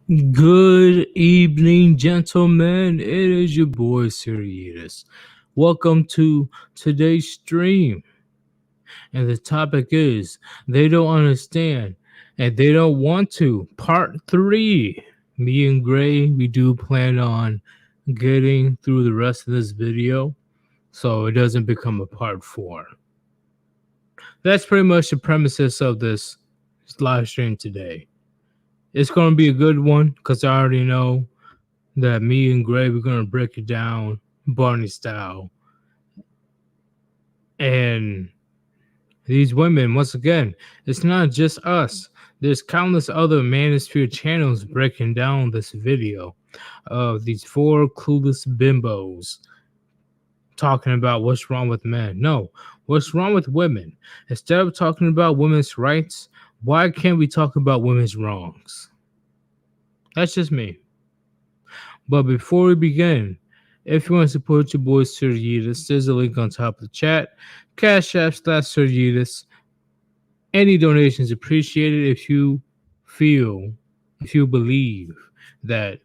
Good evening, gentlemen. It is your boy Sirius. Welcome to today's stream. And the topic is they don't understand and they don't want to. Part 3. Me and Gray, we do plan on getting through the rest of this video so it doesn't become a part 4. That's pretty much the premises of this live stream today. It's going to be a good one because I already know that me and Gray we're gonna break it down Barney style. And these women, once again, it's not just us. There's countless other Manosphere channels breaking down this video of these 4 clueless bimbos talking about what's wrong with men. No, what's wrong with women? Instead of talking about women's rights, why can't we talk about women's wrongs? That's just me. But before we begin, if you want to support your boy Sergitas, there's a link on top of the chat. Cash App / Sergitas. Any donations appreciated if you believe that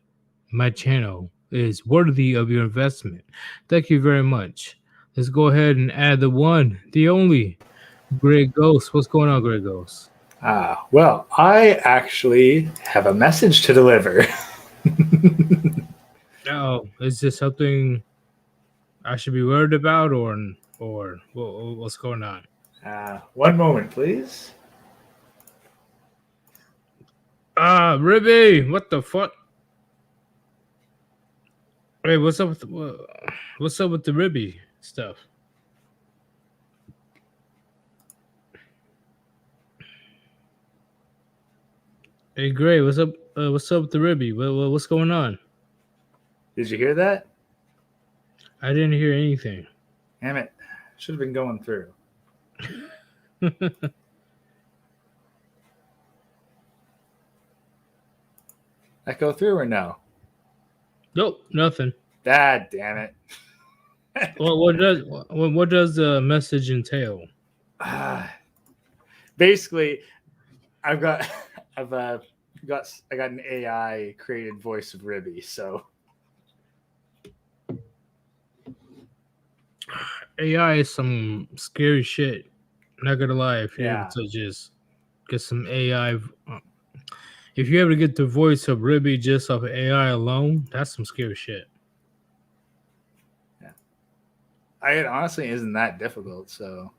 my channel is worthy of your investment. Thank you very much. Let's go ahead and add the one, the only, Grey Ghost. What's going on, Grey Ghost? Well, I actually have a message to deliver. Oh, is this something I should be worried about, or what's going on? One moment, please. Ribby, what the fuck? Hey, what's up with the Ribby stuff? Hey, Gray, what's up? What's up with the Ribby? What's going on? Did you hear that? I didn't hear anything. Damn it! Should have been going through. That go through or no? Nope, nothing. God damn it! What does the message entail? Basically, I got an AI created voice of Ribby, so AI is some scary shit. Not gonna lie, if you're yeah. able to just get some AI, if you ever get the voice of Ribby just off of AI alone, that's some scary shit. Yeah, it honestly isn't that difficult. So,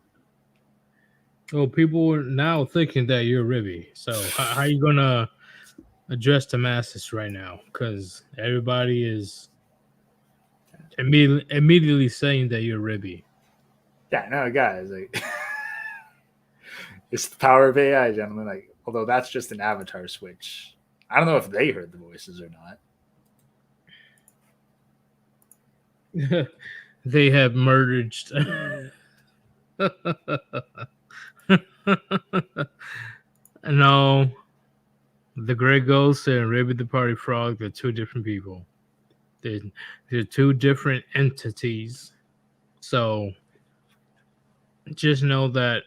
well, people are now thinking that you're Ribby. So how are you gonna address the masses right now? Because everybody is immediately saying that you're Ribby. Yeah, no, guys, like it's the power of AI, gentlemen. Like, although that's just an avatar switch. I don't know if they heard the voices or not. They have merged. No, the Grey Ghost and Ribby the Party Frog, they're two different people. They're two different entities. So just know that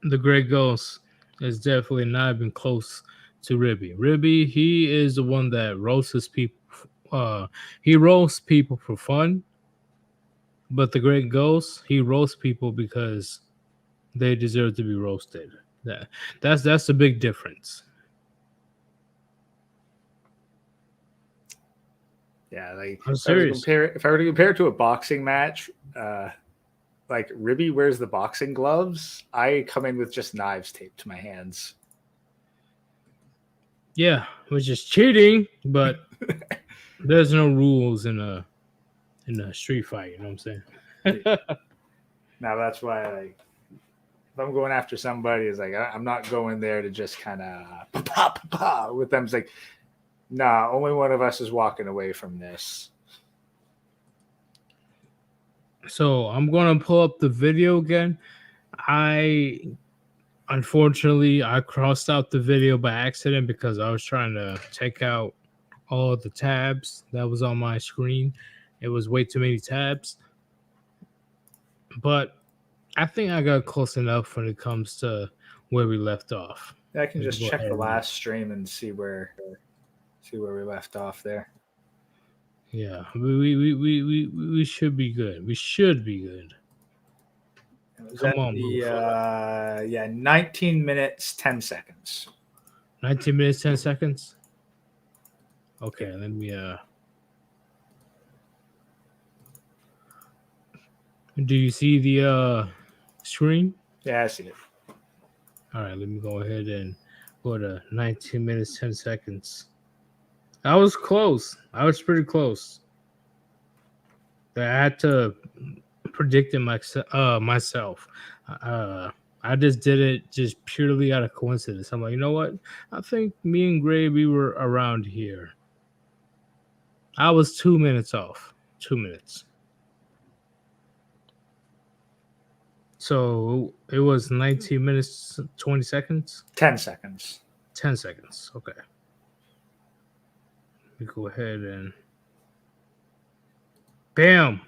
the Grey Ghost is definitely not even close to Ribby. Ribby, he is the one that roasts people. He roasts people for fun, but the Grey Ghost, he roasts people because they deserve to be roasted. That's the big difference. Yeah, like I'm serious. If I were to compare it to a boxing match, like Ribby wears the boxing gloves, I come in with just knives taped to my hands. Yeah, which is cheating, but there's no rules in a street fight. You know what I'm saying? Now that's why, like, if I'm going after somebody, it's like I'm not going there to just kind of with them. It's like, nah, only one of us is walking away from this. So I'm gonna pull up the video again. Unfortunately, I crossed out the video by accident because I was trying to take out all the tabs that was on my screen. It was way too many tabs. But I think I got close enough when it comes to where we left off. I can just check the last stream and see where. See where we left off there. Yeah, we should be good. We should be good. It was Come at on, the 19 minutes 10 seconds. 19 minutes 10 seconds. Okay, let me do you see the screen? Yeah, I see it. All right, let me go ahead and go to 19 minutes 10 seconds. I was close. I was pretty close. I had to predict it myself. I just did it just purely out of coincidence. I'm like, you know what? I think me and Gray, we were around here. I was 2 minutes off. 2 minutes. So it was 19 minutes 20 seconds. 10 seconds. 10 seconds. Okay. Let me go ahead and bam.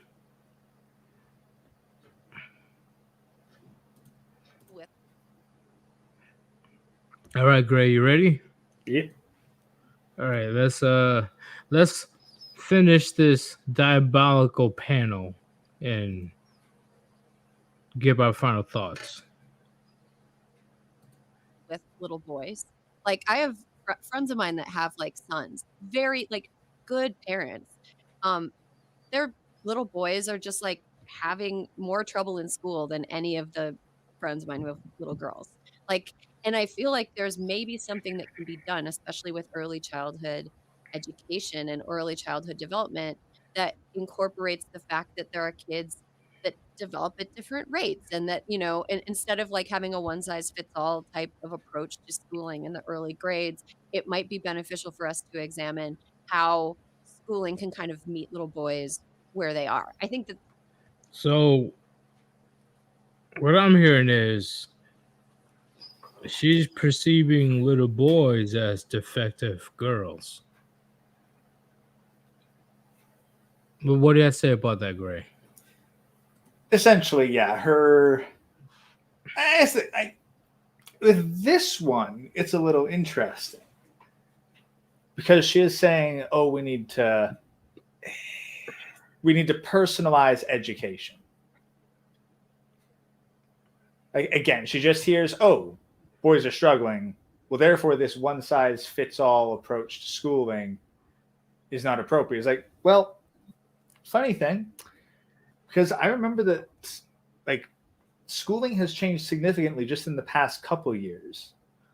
All right, Gray, you ready? Yeah. All right, let's finish this diabolical panel and give our final thoughts. With little boys, like I have friends of mine that have like sons, very like good parents. Their little boys are just like having more trouble in school than any of the friends of mine who have little girls. Like, and I feel like there's maybe something that can be done, especially with early childhood education and early childhood development, that incorporates the fact that there are kids that develop at different rates, and that, you know, instead of like having a one size fits all type of approach to schooling in the early grades, it might be beneficial for us to examine how schooling can kind of meet little boys where they are. I think that. So what I'm hearing is she's perceiving little boys as defective girls. But what do you have to say about that, Gray? Essentially, yeah. With this one, it's a little interesting because she is saying, "Oh, we need to personalize education." Again, she just hears, "Oh, boys are struggling. Well, therefore, this one size fits all approach to schooling is not appropriate." It's like, well, funny thing, because I remember that like schooling has changed significantly just in the past couple years,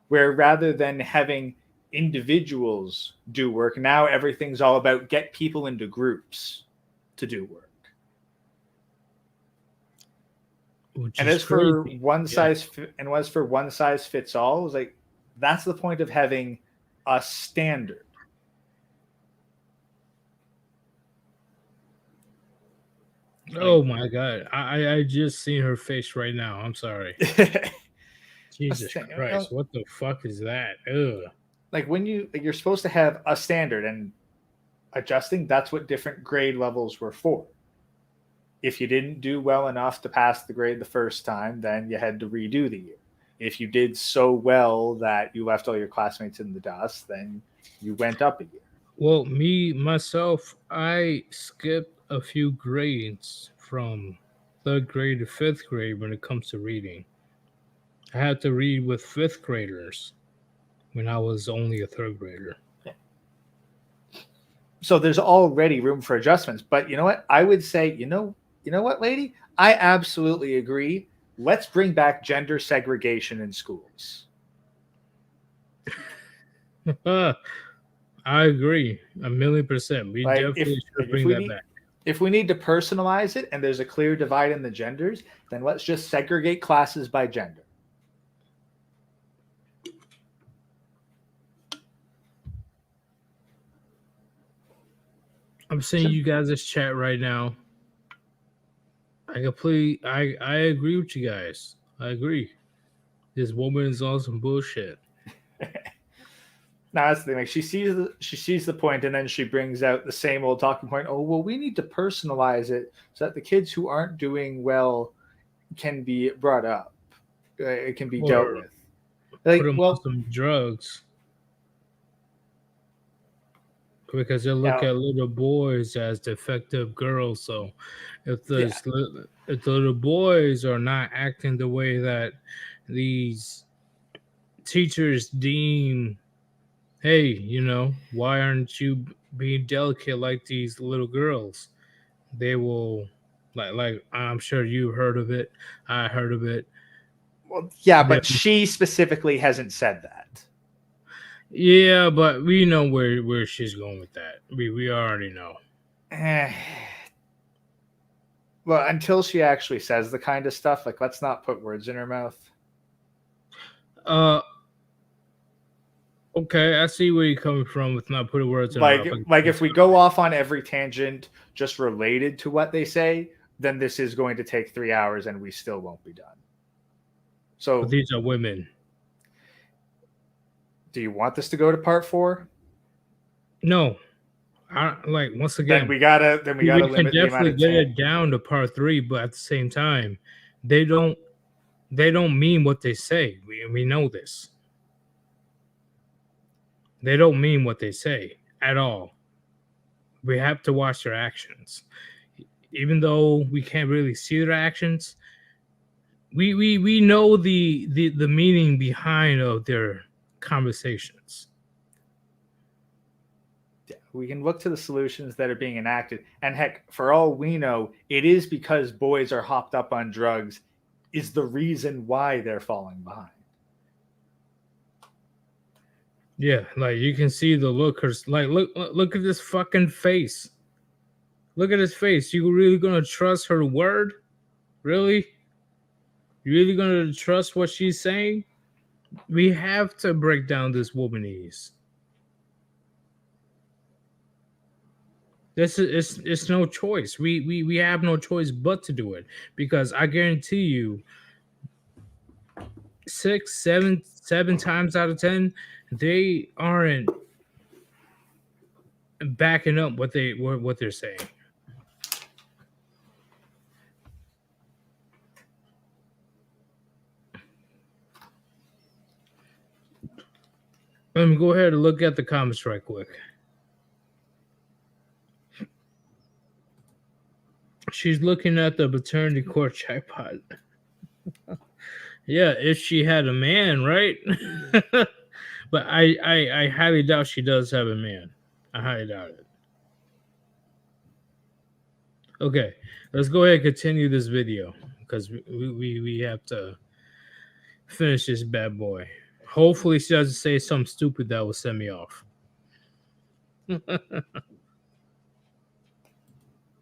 where rather than having individuals do work, now everything's all about get people into groups to do work. And as for one size fits all, it was like that's the point of having a standard. Oh my god! I just seen her face right now. I'm sorry. Jesus Christ! What the fuck is that? Ugh. Like when you're supposed to have a standard, and adjusting, that's what different grade levels were for. If you didn't do well enough to pass the grade the first time, then you had to redo the year. If you did so well that you left all your classmates in the dust, then you went up a year. Well, myself, I skipped a few grades from 3rd grade to 5th grade when it comes to reading. I had to read with 5th graders when I was only a 3rd grader. Yeah. So there's already room for adjustments. But you know what? I would say, you know what, lady? I absolutely agree. Let's bring back gender segregation in schools. I agree 1,000,000%. We definitely should bring that back. If we need to personalize it and there's a clear divide in the genders, then let's just segregate classes by gender. I'm seeing you guys' chat right now. I agree with you guys. I agree. This woman is on some bullshit. Now that's the thing. Like she sees the point, and then she brings out the same old talking point. Oh well, we need to personalize it so that the kids who aren't doing well can be brought up. It can be dealt with. Like, put them on some drugs. because they look Now- at little boys as defective girls. So if Yeah. if the little boys are not acting the way that these teachers deem, hey, you know, why aren't you being delicate like these little girls? They will, like I'm sure you heard of it. I heard of it. Well, yeah, but Yeah. she specifically hasn't said that. Yeah, but we know where she's going with that. We already know. Well, until she actually says the kind of stuff, like, let's not put words in her mouth. Okay, I see where you're coming from with not putting words in Like, her mouth. like if we go off on every tangent just related to what they say, then this is going to take 3 hours and we still won't be done. So, But these are women. do you want this to go to part 4? No, like once again. Then we gotta we limit can the amount definitely of get time. it down to part 3, but at the same time, they don't mean what they say. We know this. They don't mean what they say at all. We have to watch their actions. Even though we can't really see their actions, we know the meaning behind of their conversations. We can look to the solutions that are being enacted. And heck, for all we know, it is because boys are hopped up on drugs is the reason why they're falling behind. Yeah, like you can see the lookers. Like, look at this fucking face. Look at his face. You really gonna trust her word? Really? You really gonna trust what she's saying? We have to break down this womanese. This is it's no choice. We have no choice but to do it, because I guarantee you 6, 7 times out of 10, they aren't backing up what they're saying. Let me go ahead and look at the comments right quick. She's looking at the paternity court jackpot. Yeah, if she had a man, right? But I highly doubt she does have a man. I highly doubt it. Okay, let's go ahead and continue this video, because we have to finish this bad boy. Hopefully she doesn't say something stupid that will send me off.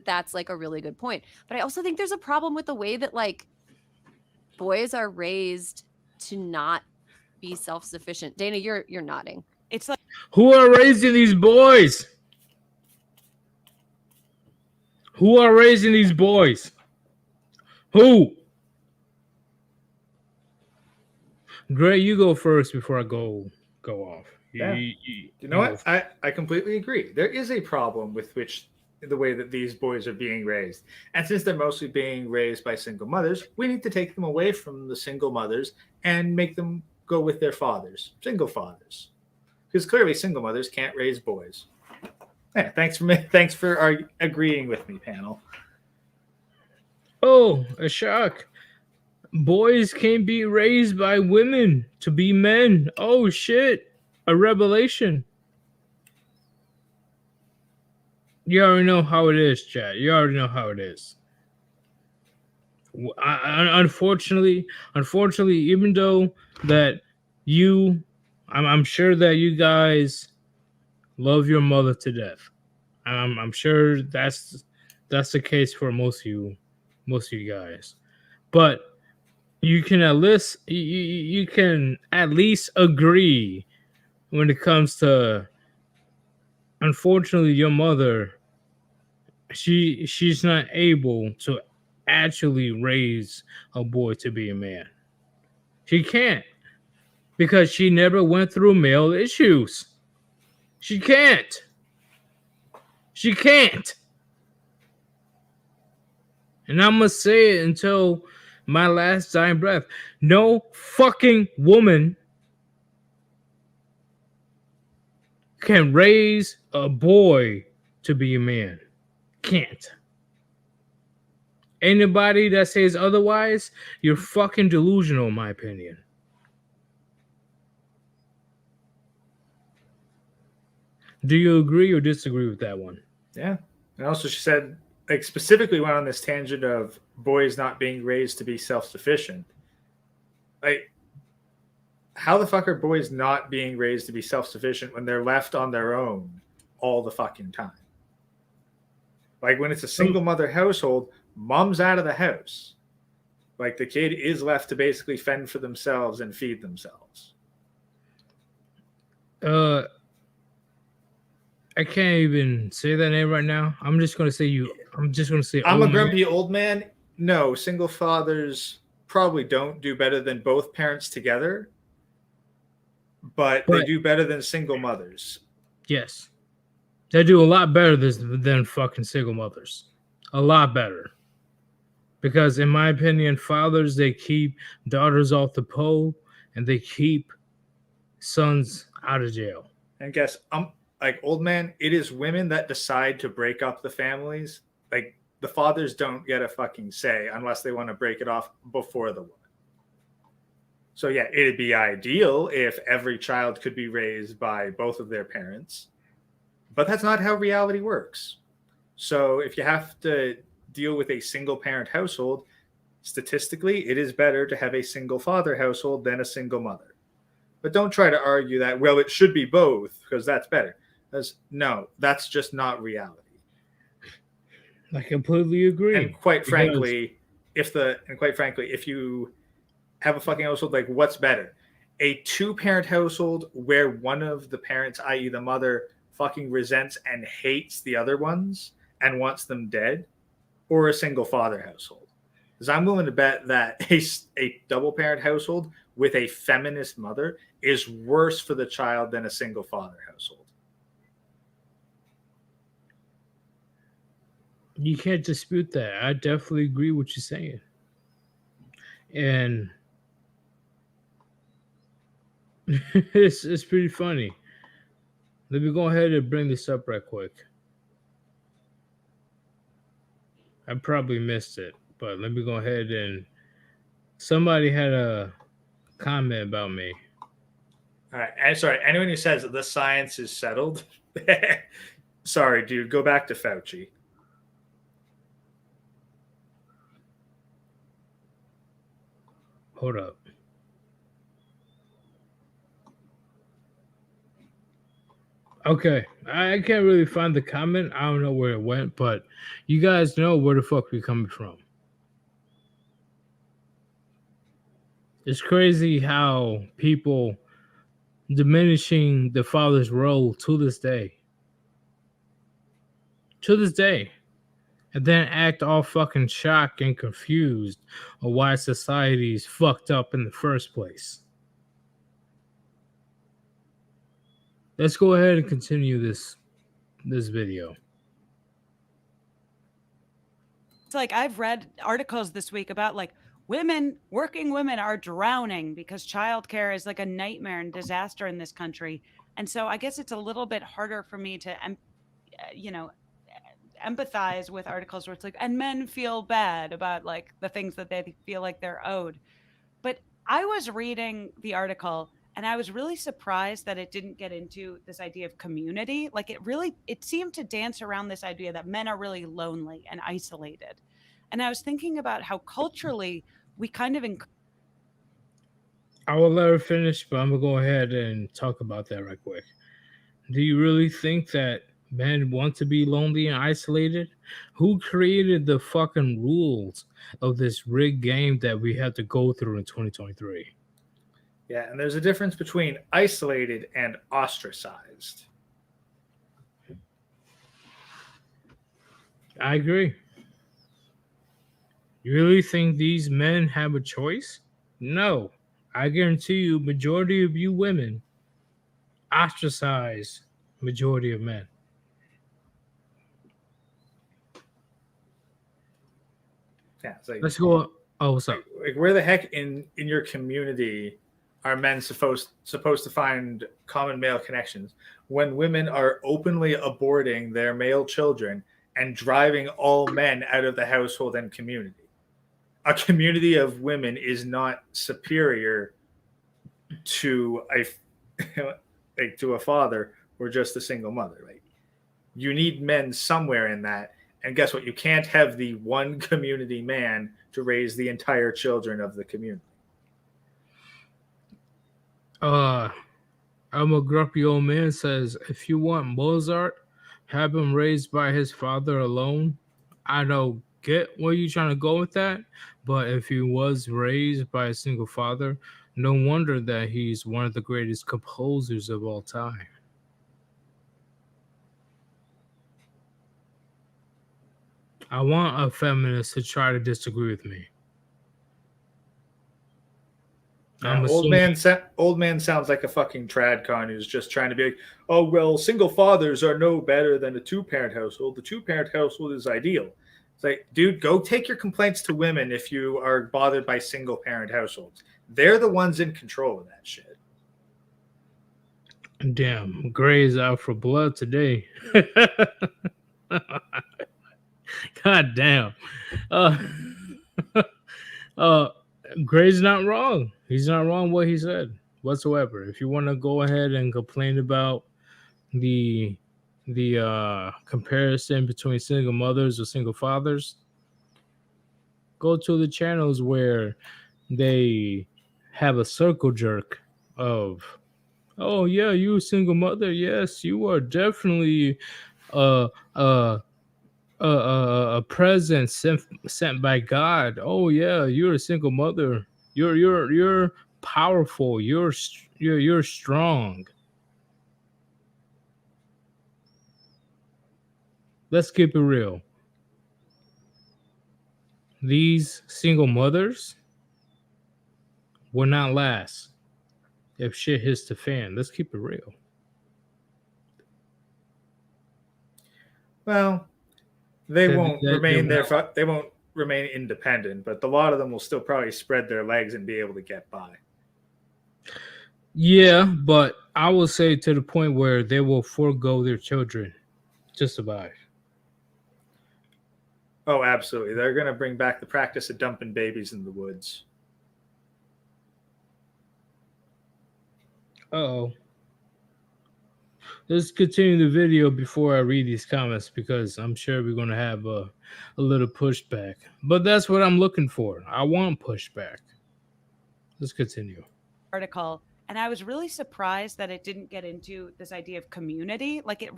That's like a really good point. But I also think there's a problem with the way that like boys are raised to not be self-sufficient. Dana, you're nodding. It's like Who are raising these boys? Who are raising these boys? Who? Gray, you go first before I go off. Yeah. You know what? I completely agree. There is a problem with the way that these boys are being raised. And since they're mostly being raised by single mothers, we need to take them away from the single mothers and make them go with their fathers, single fathers. Because clearly single mothers can't raise boys. Yeah, thanks for agreeing with me, panel. Oh, a shock. Boys can be raised by women to be men. Oh shit. A revelation. You already know how it is, chat. You already know how it is. Unfortunately, even though that I'm sure that you guys love your mother to death. I'm sure that's the case for most of you guys. But you can at least agree when it comes to, unfortunately, your mother, she's not able to actually raise a boy to be a man. She can't, because she never went through male issues. She can't. And I'm gonna say it until my last dying breath. No fucking woman can raise a boy to be a man. Can't. Anybody that says otherwise, you're fucking delusional, in my opinion. Do you agree or disagree with that one? Yeah. And also, she said, like, specifically went on this tangent of boys not being raised to be self-sufficient. Like, how the fuck are boys not being raised to be self-sufficient when they're left on their own all the fucking time? Like, when it's a single mother household, mom's out of the house. Like, the kid is left to basically fend for themselves and feed themselves. I can't even say that name right now. I'm just gonna say you. I'm just gonna say. I'm old a grumpy old man. No, single fathers probably don't do better than both parents together, but they do better than single mothers. Yes, they do a lot better than fucking single mothers. A lot better. Because in my opinion, fathers, they keep daughters off the pole and they keep sons out of jail. And guess like, old man, it is women that decide to break up the families. Like, the fathers don't get a fucking say unless they want to break it off before the woman. So yeah, it'd be ideal if every child could be raised by both of their parents, but that's not how reality works. So if you have to deal with a single parent household, statistically, it is better to have a single father household than a single mother. But don't try to argue that, well, it should be both because that's better. No, that's just not reality. I completely agree. And quite frankly, if you have a fucking household, like, what's better? A 2-parent household where one of the parents, i.e. the mother, fucking resents and hates the other ones and wants them dead, or a single father household? Because I'm willing to bet that a double parent household with a feminist mother is worse for the child than a single father household. You can't dispute that. I definitely agree with what you're saying. And it's pretty funny. Let me go ahead and bring this up right quick. I probably missed it, but let me go ahead and somebody had a comment about me. All right. And sorry, anyone who says that the science is settled, sorry, dude, go back to Fauci. Hold up. Okay, I can't really find the comment. I don't know where it went, but you guys know where the fuck we're coming from. It's crazy how people diminishing the father's role to this day. To this day. And then act all fucking shocked and confused on why society's fucked up in the first place. Let's go ahead and continue this video. It's like I've read articles this week about like working women are drowning because childcare is like a nightmare and disaster in this country. And so I guess it's a little bit harder for me to, empathize with articles where it's like, and men feel bad about like the things that they feel like they're owed. But I was reading the article and I was really surprised that it didn't get into this idea of community. Like it seemed to dance around this idea that men are really lonely and isolated. And I was thinking about how culturally we kind of I will let her finish, but I'm gonna go ahead and talk about that right quick. Do you really think that men want to be lonely and isolated? Who created the fucking rules of this rigged game that we have to go through in 2023? Yeah, and there's a difference between isolated and ostracized. I agree. You really think these men have a choice? No. I guarantee you, majority of you women ostracize majority of men. Yeah, it's like, let's go. Oh, what's up? Like, where the heck in your community are men supposed to find common male connections when women are openly aborting their male children and driving all men out of the household and community? A community of women is not superior to a like to a father or just a single mother. Like, you need men somewhere in that. And guess what? You can't have the one community man to raise the entire children of the community. I'm a grumpy old man says, if you want Mozart, have him raised by his father alone. I don't get where you're trying to go with that, but if he was raised by a single father, no wonder that he's one of the greatest composers of all time. I want a feminist to try to disagree with me. I'm Old assuming- man sounds like a fucking tradcon who's just trying to be like, oh well, single fathers are no better than a two-parent household. The two-parent household is ideal. It's like, dude, go take your complaints to women if you are bothered by single-parent households. They're the ones in control of that shit. Damn, Gray's out for blood today. God damn. Gray's not wrong. He's not wrong what he said whatsoever. If you want to go ahead and complain about the comparison between single mothers or single fathers, go to the channels where they have a circle jerk of, oh yeah, you a single mother, yes, you are definitely a present sent by God. Oh yeah, you're a single mother. You're powerful. You're strong. Let's keep it real. These single mothers will not last if shit hits the fan. Let's keep it real. Well, they won't remain independent, but a lot of them will still probably spread their legs and be able to get by. Yeah, but I will say to the point where they will forego their children to survive. Oh, absolutely. They're going to bring back the practice of dumping babies in the woods. Uh-oh. Let's continue the video before I read these comments because I'm sure we're going to have a little pushback. But that's what I'm looking for. I want pushback. Let's continue. Article, and I was really surprised that it didn't get into this idea of community. Like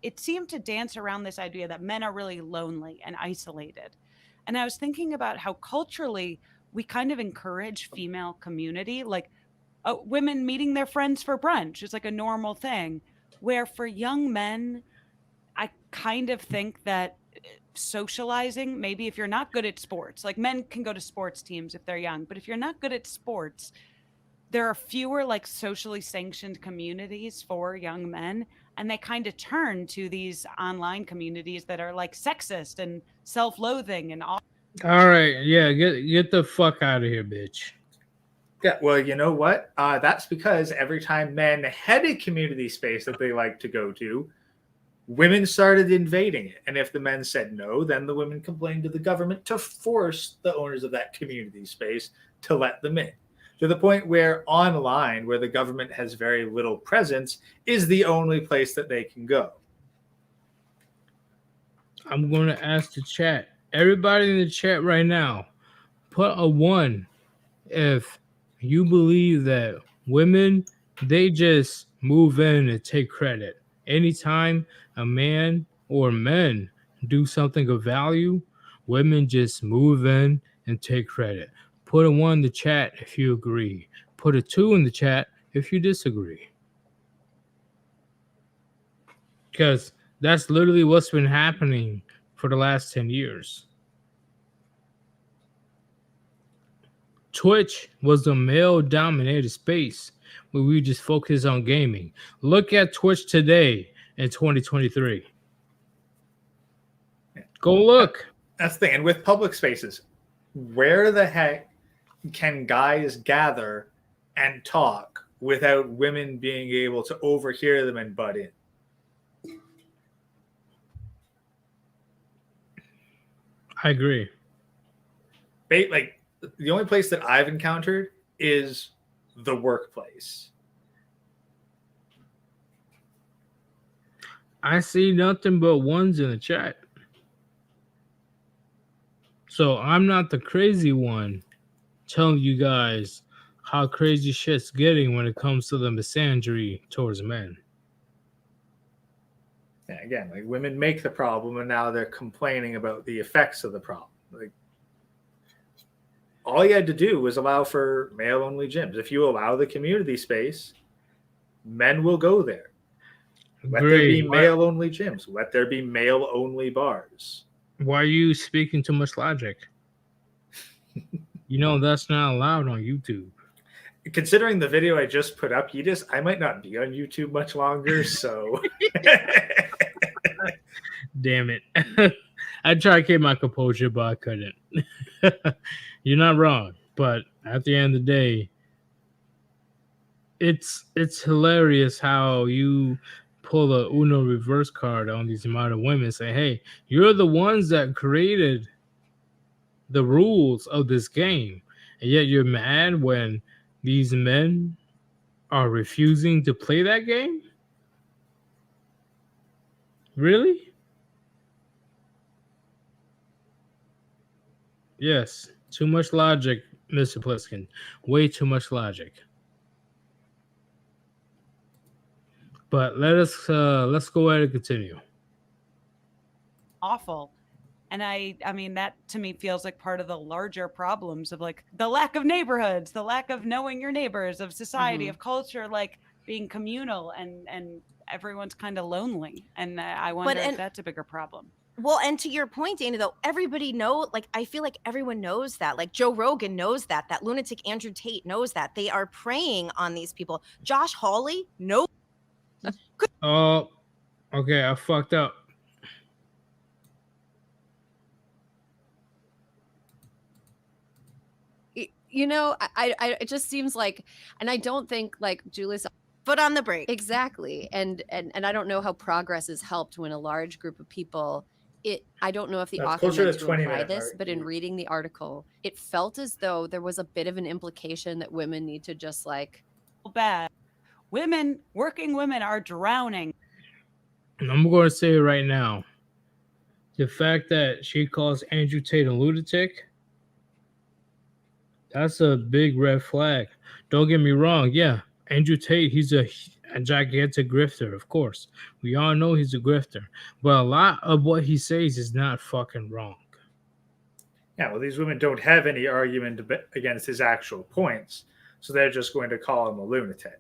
it seemed to dance around this idea that men are really lonely and isolated. And I was thinking about how culturally we kind of encourage female community, like women meeting their friends for brunch is like a normal thing. Where for young men, I kind of think that socializing, maybe if you're not good at sports, like men can go to sports teams if they're young, but if you're not good at sports, there are fewer like socially sanctioned communities for young men, and they kind of turn to these online communities that are like sexist and self-loathing and all. All right, yeah, get the fuck out of here, bitch. Yeah, well, you know what? That's because every time men had a community space that they like to go to, women started invading it. And if the men said no, then the women complained to the government to force the owners of that community space to let them in. To the point where online, where the government has very little presence, is the only place that they can go. I'm going to ask the chat. Everybody in the chat right now, put a 1 if you believe that women, they just move in and take credit. Anytime a man or men do something of value, women just move in and take credit. Put a 1 in the chat if you agree. Put a 2 in the chat if you disagree. Because that's literally what's been happening for the last 10 years. Twitch was a male-dominated space where we just focus on gaming. Look at Twitch today in 2023. Go look. That's the thing. And with public spaces, where the heck can guys gather and talk without women being able to overhear them and butt in. I agree. Like the only place that I've encountered is the workplace. I see nothing but ones in the chat. So I'm not the crazy one telling you guys how crazy shit's getting when it comes to the misandry towards men. Yeah, again, like women make the problem and now they're complaining about the effects of the problem. Like all you had to do was allow for male only gyms. If you allow the community space, men will go there. Let there be male only gyms. Let there be male only bars. Why are you speaking too much logic? You know that's not allowed on YouTube. Considering the video I just put up, I might not be on YouTube much longer, so damn it. I tried to keep my composure, but I couldn't. You're not wrong, but at the end of the day, it's hilarious how you pull a Uno reverse card on these amount of women. Say, hey, you're the ones that created the rules of this game, and yet you're mad when these men are refusing to play that game? Really? Yes, too much logic, Mr. Pliskin. Way too much logic. But let's go ahead and continue. Awful. And I mean, that to me feels like part of the larger problems of like the lack of neighborhoods, the lack of knowing your neighbors, of society, of culture, like being communal and everyone's kind of lonely. And I wonder if that's a bigger problem. Well, and to your point, Dana, though, everybody I feel like everyone knows that. Like Joe Rogan knows that. That lunatic Andrew Tate knows that. They are preying on these people. Josh Hawley, no. Oh, okay, I fucked up. You know, it just seems like, and I don't think like Julius foot on the brake. Exactly. And I don't know how progress is helped when a large group of people, I don't know if the author meant to imply this, but in reading the article, it felt as though there was a bit of an implication that women need to just like bad. Working women are drowning. I'm going to say it right now. The fact that she calls Andrew Tate a lunatic, that's a big red flag. Don't get me wrong. Yeah, Andrew Tate, he's a gigantic grifter, of course. We all know he's a grifter. But a lot of what he says is not fucking wrong. Yeah, well, these women don't have any argument against his actual points, so they're just going to call him a lunatic.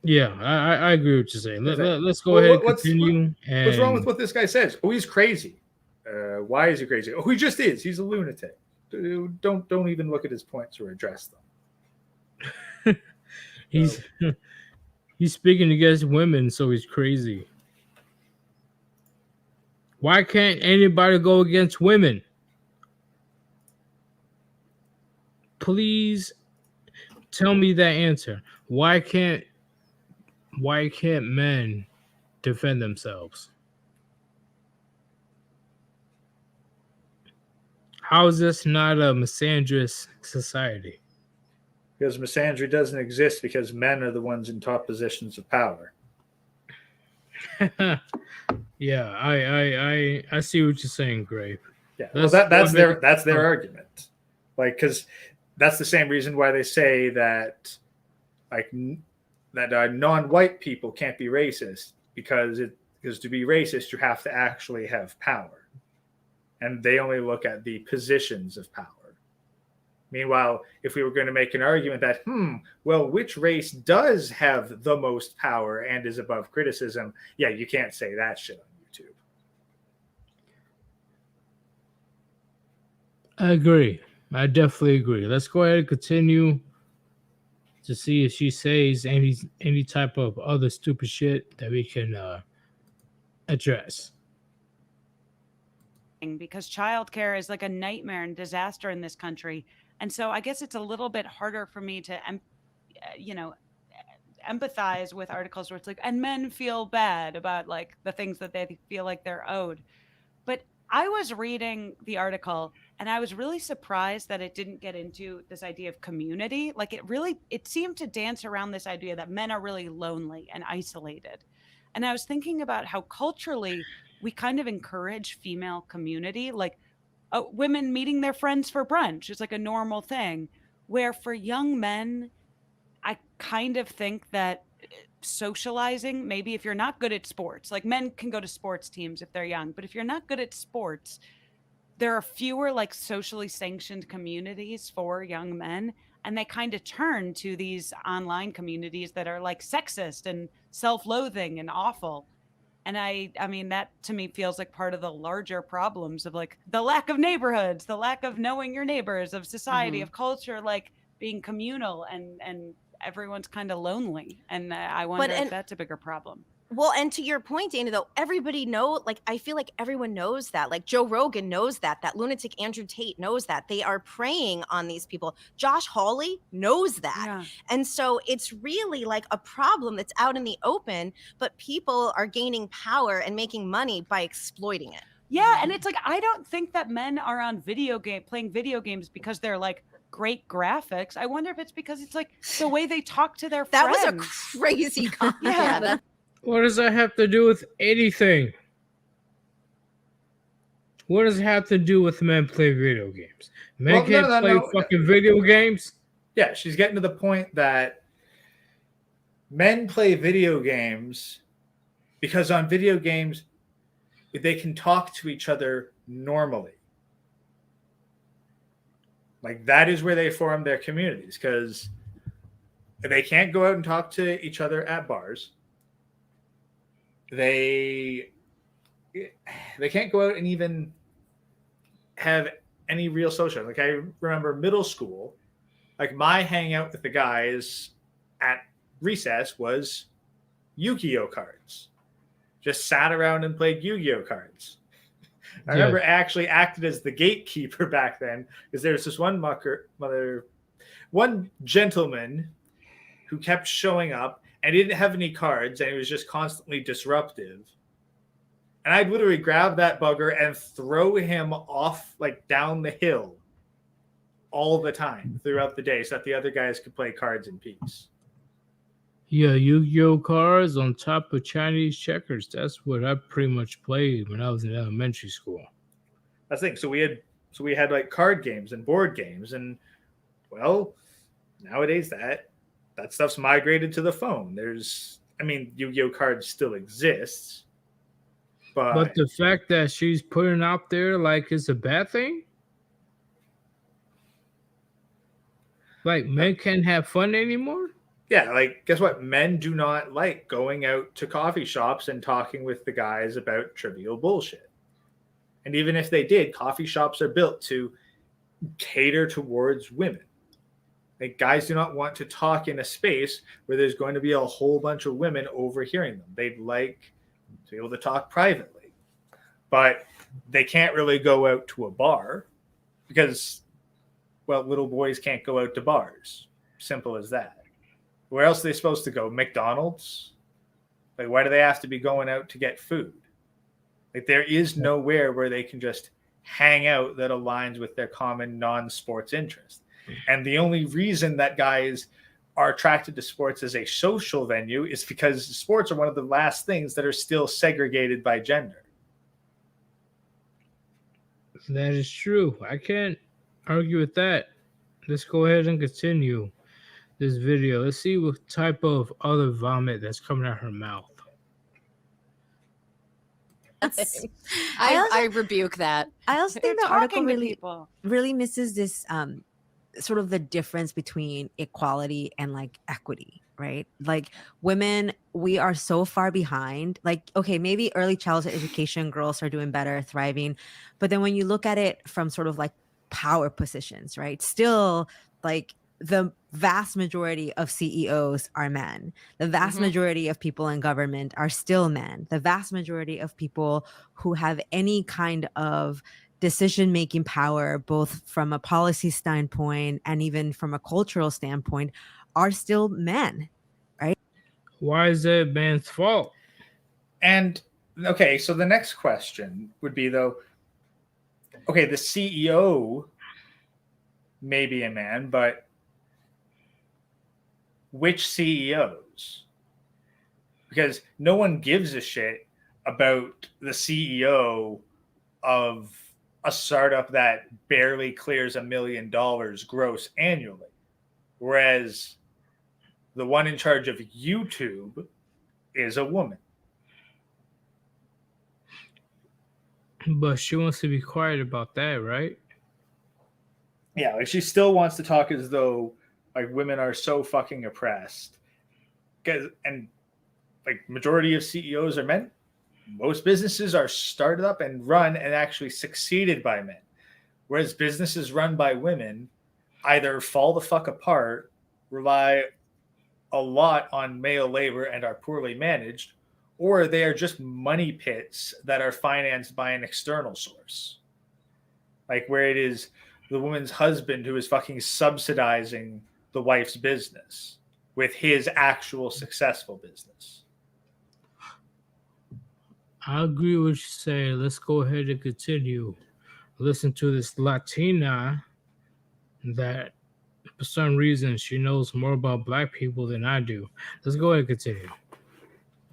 Yeah, I agree with what you're saying. Let's go ahead and continue. What's wrong with what this guy says? Oh, he's crazy. Why is he crazy? Oh, he just is. He's a lunatic. Don't even look at his points or address them. He's speaking against women, so he's crazy. Why can't anybody go against women? Please tell me that answer. Why can't men defend themselves? How is this not a misandrous society? Because misandry doesn't exist because men are the ones in top positions of power. Yeah, I see what you're saying, Grave. Yeah, well, that's their argument. Like, because that's the same reason why they say that, like, that non-white people can't be racist because to be racist you have to actually have power, and they only look at the positions of power. Meanwhile, if we were going to make an argument that, well, which race does have the most power and is above criticism? Yeah, you can't say that shit on YouTube. I agree. I definitely agree. Let's go ahead and continue to see if she says any type of other stupid shit that we can address. because childcare is like a nightmare and disaster in this country. And so I guess it's a little bit harder for me to, you know, empathize with articles where it's like, and men feel bad about like the things that they feel like they're owed. But I was reading the article and I was really surprised that it didn't get into this idea of community. Like it seemed to dance around this idea that men are really lonely and isolated. And I was thinking about how culturally we kind of encourage female community, like women meeting their friends for brunch is like a normal thing. Where for young men, I kind of think that socializing, maybe if you're not good at sports, like men can go to sports teams if they're young, but if you're not good at sports, there are fewer like socially sanctioned communities for young men. And they kind of turn to these online communities that are like sexist and self-loathing and awful. And I mean, that to me feels like part of the larger problems of like the lack of neighborhoods, the lack of knowing your neighbors, of society, of culture, like being communal and everyone's kind of lonely. And I wonder if that's a bigger problem. Well, and to your point, Dana, though, everybody like, I feel like everyone knows that. Like, Joe Rogan knows that lunatic Andrew Tate knows that. They are preying on these people. Josh Hawley knows that. Yeah. And so it's really like a problem that's out in the open, but people are gaining power and making money by exploiting it. Yeah, and it's like, I don't think that men are on playing video games because they're like great graphics. I wonder if it's because it's like the way they talk to their That friends. was a crazy comment. Yeah. What does that have to do with anything? What does it have to do with men playing video games? Men Well, can't play fucking video games? Yeah, she's getting to the point that men play video games because on video games, they can talk to each other normally. Like, that is where they form their communities, because they can't go out and talk to each other at bars. They can't go out and even have any real social. Like, I remember middle school, like my hangout with the guys at recess was Yu-Gi-Oh cards. Just sat around and played Yu-Gi-Oh cards. I remember I actually acted as the gatekeeper back then, because there was this one gentleman who kept showing up and he didn't have any cards and he was just constantly disruptive. And I'd literally grab that bugger and throw him off, like, down the hill all the time throughout the day so that the other guys could play cards in peace. Yeah, Yu-Gi-Oh cards on top of Chinese checkers. That's what I pretty much played when I was in elementary school. That's the thing. So we had like card games and board games, and well, nowadays that stuff's migrated to the phone. Yu-Gi-Oh cards still exists, but the fact that she's putting out there like it's a bad thing, like men can't have fun anymore. yeah, like, guess what? Men do not like going out to coffee shops and talking with the guys about trivial bullshit. And even if they did, coffee shops are built to cater towards women. Like, guys do not want to talk in a space where there's going to be a whole bunch of women overhearing them. They'd like to be able to talk privately. But they can't really go out to a bar because, well, little boys can't go out to bars. Simple as that. Where else are they supposed to go? McDonald's? Like, why do they have to be going out to get food? Like, there is nowhere where they can just hang out that aligns with their common non-sports interest. And the only reason that guys are attracted to sports as a social venue is because sports are one of the last things that are still segregated by gender. That is true. I can't argue with that. Let's go ahead and continue this video. Let's see what type of other vomit that's coming out her mouth. I rebuke that. I also They're think the article talking to really people. really misses this sort of the difference between equality and like equity, right? Like, women, we are so far behind. Like, okay, maybe early childhood education, girls are doing better, thriving, but then when you look at it from sort of like power positions, right? Still, like, the vast majority of CEOs are men. The vast majority of people in government are still men. The vast majority of people who have any kind of decision making power, both from a policy standpoint and even from a cultural standpoint, are still men. Why is that man's fault? And okay, so the next question would be though, okay, the CEO may be a man, but which CEOs? Because no one gives a shit about the CEO of a startup that barely clears $1 million gross annually. Whereas the one in charge of YouTube is a woman. But she wants to be quiet about that, right? Yeah, like she still wants to talk as though like women are so fucking oppressed. And like majority of CEOs are men. Most businesses are started up and run and actually succeeded by men. Whereas businesses run by women either fall the fuck apart, rely a lot on male labor and are poorly managed, or they are just money pits that are financed by an external source. Like where it is the woman's husband who is fucking subsidizing the wife's business with his actual successful business. I agree with what you say. Let's go ahead and continue. Listen to this Latina that for some reason she knows more about black people than I do. Let's go ahead and continue.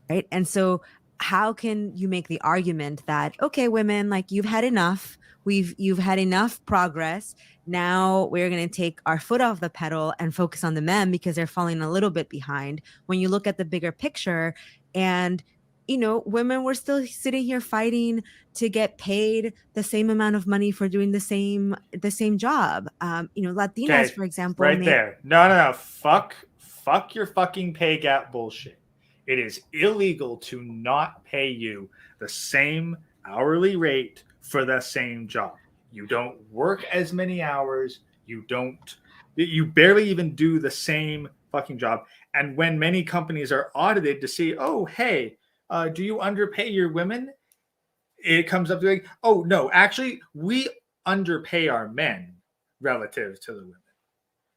Right. And so how can you make the argument that, okay, women, like you've had enough, you've had enough progress. Now we're going to take our foot off the pedal and focus on the men because they're falling a little bit behind. When you look at the bigger picture, and you know, women were still sitting here fighting to get paid the same amount of money for doing the same job. You know, Latinas, Okay, for example, right there. No. Fuck your fucking pay gap bullshit. It is illegal to not pay you the same hourly rate for the same job. You don't work as many hours. You barely even do the same fucking job. And when many companies are audited to see, oh, hey, do you underpay your women? It comes up to like, oh, no, actually, we underpay our men relative to the women.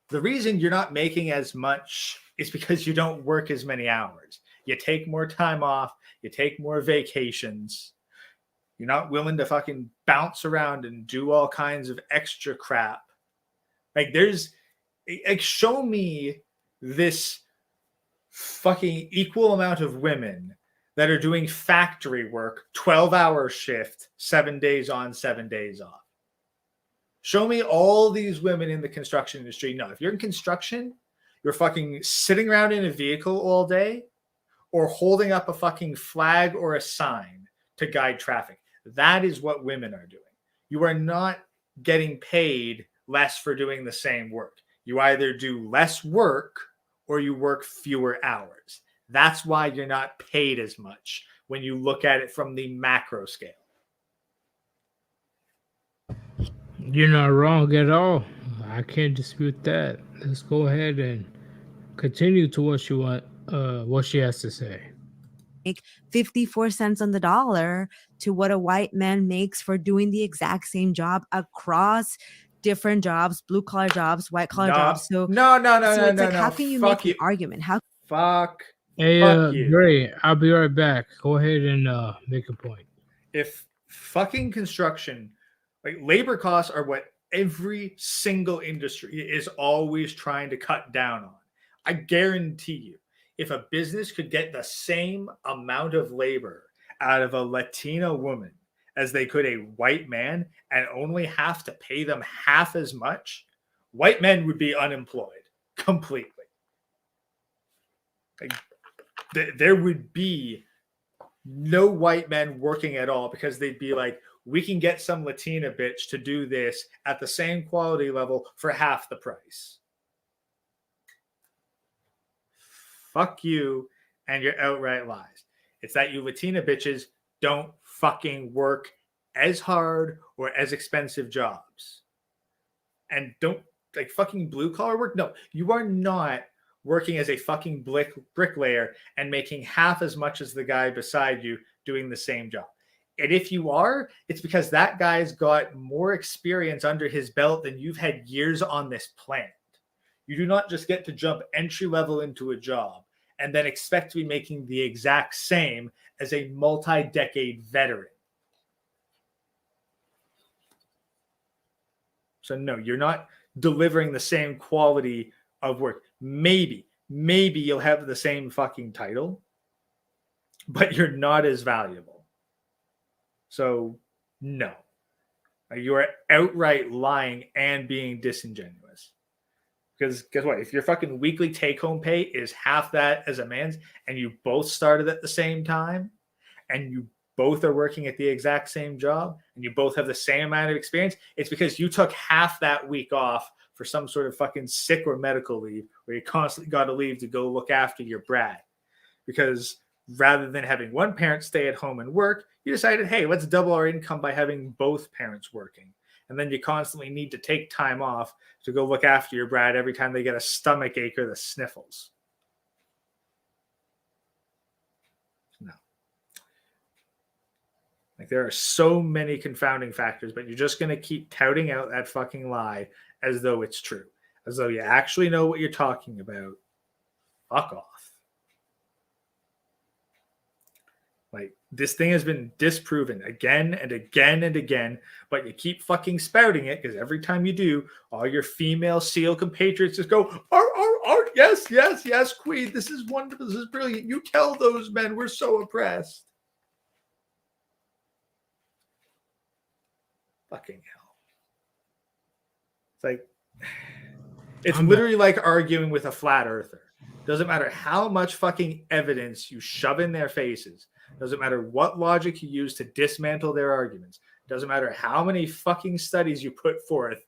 The reason you're not making as much is because you don't work as many hours. You take more time off. You take more vacations. You're not willing to fucking bounce around and do all kinds of extra crap. Like show me this fucking equal amount of women that are doing factory work, 12-hour shift, 7 days on, 7 days off. Show me all these women in the construction industry. No, if you're in construction, you're fucking sitting around in a vehicle all day or holding up a fucking flag or a sign to guide traffic. That is what women are doing. You are not getting paid less for doing the same work. You either do less work or you work fewer hours. That's why you're not paid as much when you look at it from the macro scale. You're not wrong at all. I can't dispute that. Let's go ahead and continue to what she has to say. 54 cents on the dollar to what a white man makes for doing the exact same job across different jobs, blue collar jobs, white collar jobs. So no. How can you make the argument? Hey, you. Gray, I'll be right back. Go ahead and make a point. If fucking construction, like labor costs are what every single industry is always trying to cut down on. I guarantee you, if a business could get the same amount of labor out of a Latina woman as they could a white man and only have to pay them half as much, white men would be unemployed completely. Like, there would be no white men working at all because they'd be like, we can get some Latina bitch to do this at the same quality level for half the price. Fuck you and your outright lies. It's that you Latina bitches don't fucking work as hard or as expensive jobs. And don't like fucking blue collar work. No, you are not working as a fucking bricklayer and making half as much as the guy beside you doing the same job. And if you are, it's because that guy's got more experience under his belt than you've had years on this planet. You do not just get to jump entry level into a job and then expect to be making the exact same as a multi-decade veteran. So no, you're not delivering the same quality of work. Maybe you'll have the same fucking title, but you're not as valuable. So no, you are outright lying and being disingenuous. Because guess what? If your fucking weekly take-home pay is half that as a man's, and you both started at the same time, and you both are working at the exact same job, and you both have the same amount of experience, it's because you took half that week off for some sort of fucking sick or medical leave, where you constantly got to leave to go look after your brat. Because rather than having one parent stay at home and work, you decided, hey, let's double our income by having both parents working. And then you constantly need to take time off to go look after your brat every time they get a stomach ache or the sniffles. No. Like, there are so many confounding factors, but you're just going to keep touting out that fucking lie as though it's true, as though you actually know what you're talking about. Fuck off. Like, this thing has been disproven again and again and again, but you keep fucking spouting it because every time you do, all your female SEAL compatriots just go, yes, yes, yes, Queen, this is wonderful, this is brilliant. You tell those men we're so oppressed. Fucking hell. It's like, it's literally like arguing with a flat earther. Doesn't matter how much fucking evidence you shove in their faces. Doesn't matter what logic you use to dismantle their arguments. Doesn't matter how many fucking studies you put forth.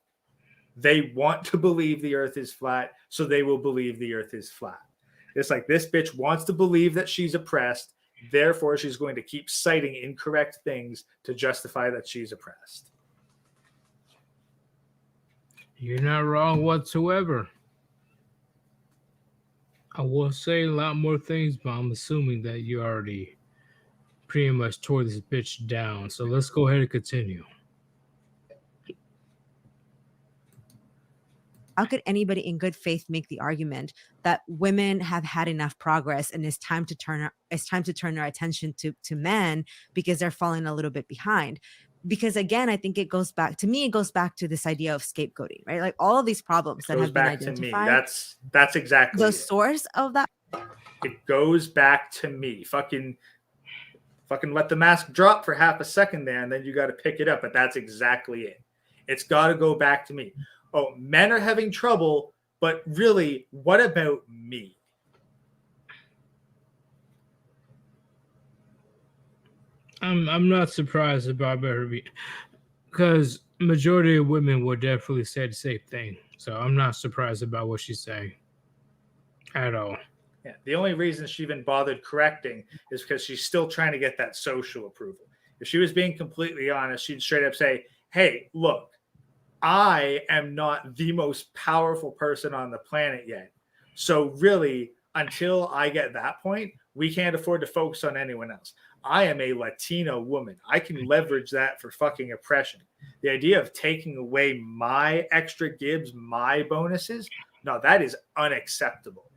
They want to believe the earth is flat, so they will believe the earth is flat. It's like, this bitch wants to believe that she's oppressed. Therefore, she's going to keep citing incorrect things to justify that she's oppressed. You're not wrong whatsoever. I will say a lot more things, but I'm assuming that you already pretty much tore this bitch down. So let's go ahead and continue. How could anybody in good faith make the argument that women have had enough progress and it's time to turn our attention to men because they're falling a little bit behind? Because again, I think it goes back to this idea of scapegoating, right? Like, all of these problems that have been identified. That's exactly the it. source of that. It goes back to me. Fucking let the mask drop for half a second there, and then you got to pick it up. But that's exactly it. It's got to go back to me. Oh, men are having trouble, but really, what about me? I'm not surprised about her because majority of women would definitely say the same thing. So I'm not surprised about what she's saying at all. Yeah, the only reason she even bothered correcting is because she's still trying to get that social approval. If she was being completely honest, she'd straight up say, hey, look, I am not the most powerful person on the planet yet. So really, until I get that point, we can't afford to focus on anyone else. I am a Latino woman. I can leverage that for fucking oppression. The idea of taking away my extra gibs, my bonuses, no, that is unacceptable.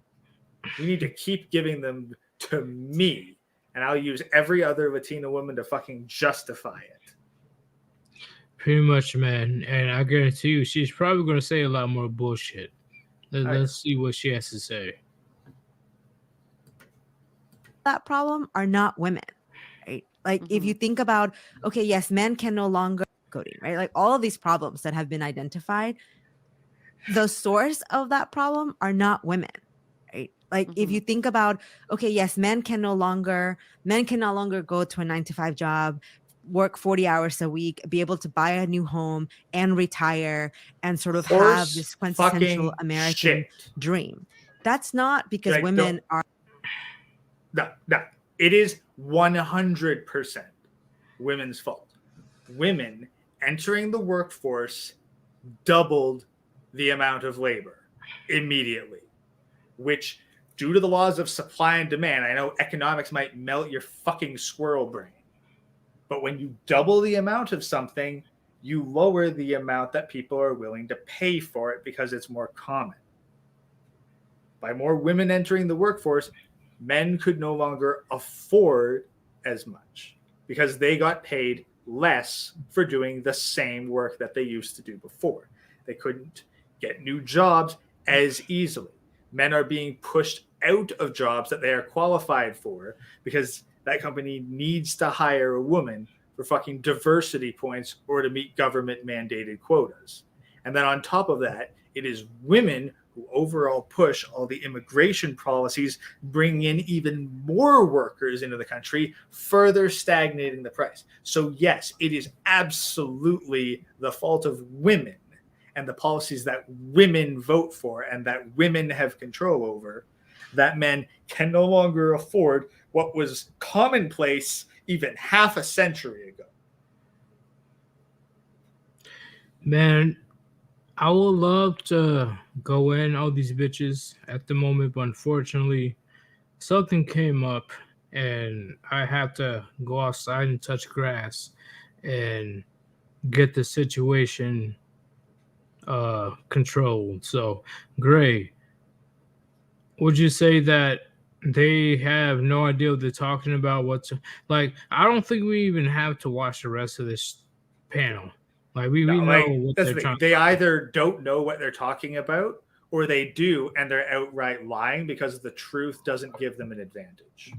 We need to keep giving them to me, and I'll use every other Latina woman to fucking justify it. Pretty much, man. And I guarantee you, she's probably going to say a lot more bullshit. Let's see what she has to say. That problem are not women, right? Like, if you think about, okay, yes, men can no longer coding, right? Like, all of these problems that have been identified, the source of that problem are not women, right? Like, if you think about, okay, yes, men can no longer go to a 9-to-5 job, work 40 hours a week, be able to buy a new home and retire and sort of have this quintessential American dream. That's not because women are. No. It is 100% women's fault. Women entering the workforce doubled the amount of labor immediately, which, due to the laws of supply and demand, I know economics might melt your fucking squirrel brain, But when you double the amount of something, you lower the amount that people are willing to pay for it because it's more common. By more women entering the workforce, men could no longer afford as much because they got paid less for doing the same work that they used to do before. They couldn't get new jobs as easily. Men are being pushed out of jobs that they are qualified for because that company needs to hire a woman for fucking diversity points or to meet government mandated quotas. And then on top of that, it is women who overall push all the immigration policies, bringing in even more workers into the country, further stagnating the price. So yes, it is absolutely the fault of women and the policies that women vote for and that women have control over, that men can no longer afford what was commonplace even half a century ago. Man, I would love to go in all these bitches at the moment, but unfortunately, something came up and I have to go outside and touch grass and get the situation controlled. So, Gray, would you say that they have no idea what they're talking about? Like, I don't think we even have to watch the rest of this panel. Like, we No, know like, what that's they're the trying thing. to They either don't know what they're talking about or they do and they're outright lying because the truth doesn't give them an advantage.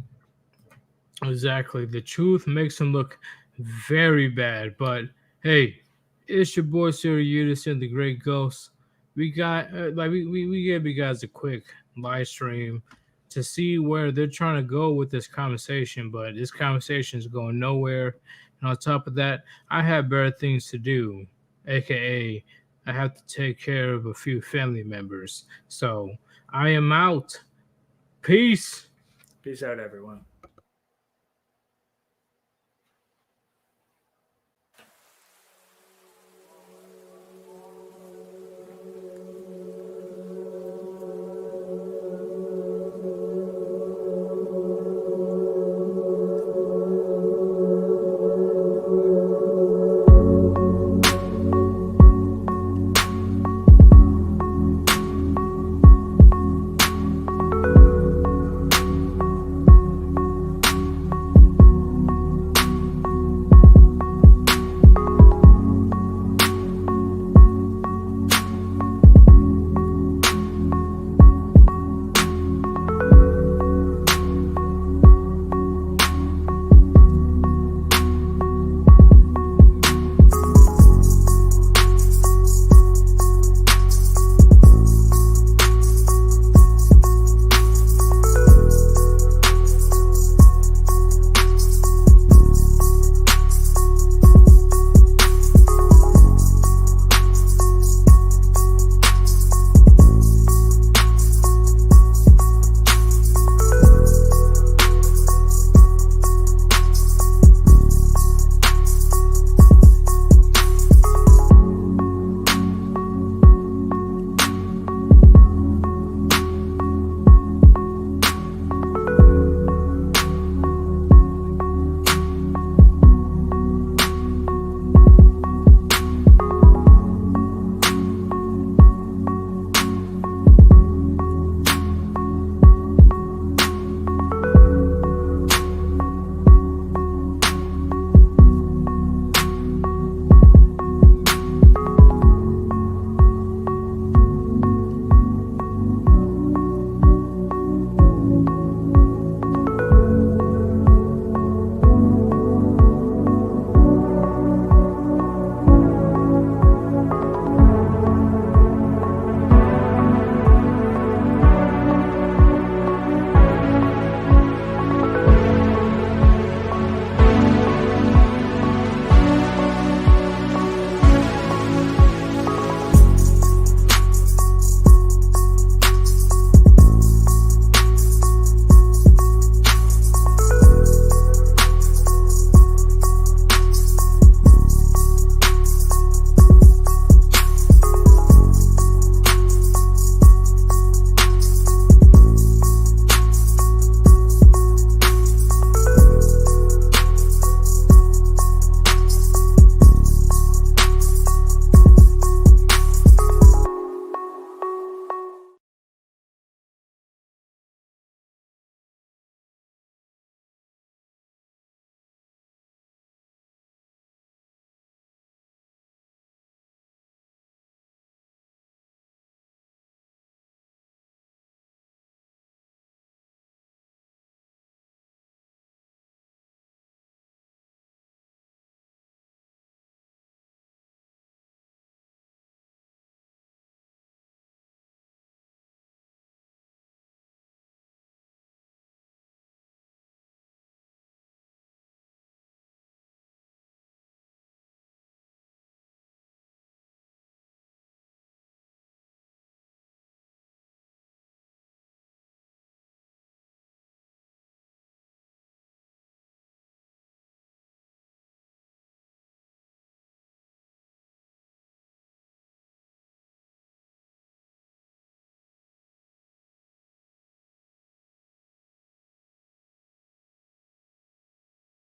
Exactly. The truth makes them look very bad. But hey, it's your boy Sirius and the Great Ghost. We got we gave you guys a quick live stream to see where they're trying to go with this conversation, but this conversation is going nowhere. And on top of that, I have better things to do, aka I have to take care of a few family members. So I am out. Peace. Peace out, everyone.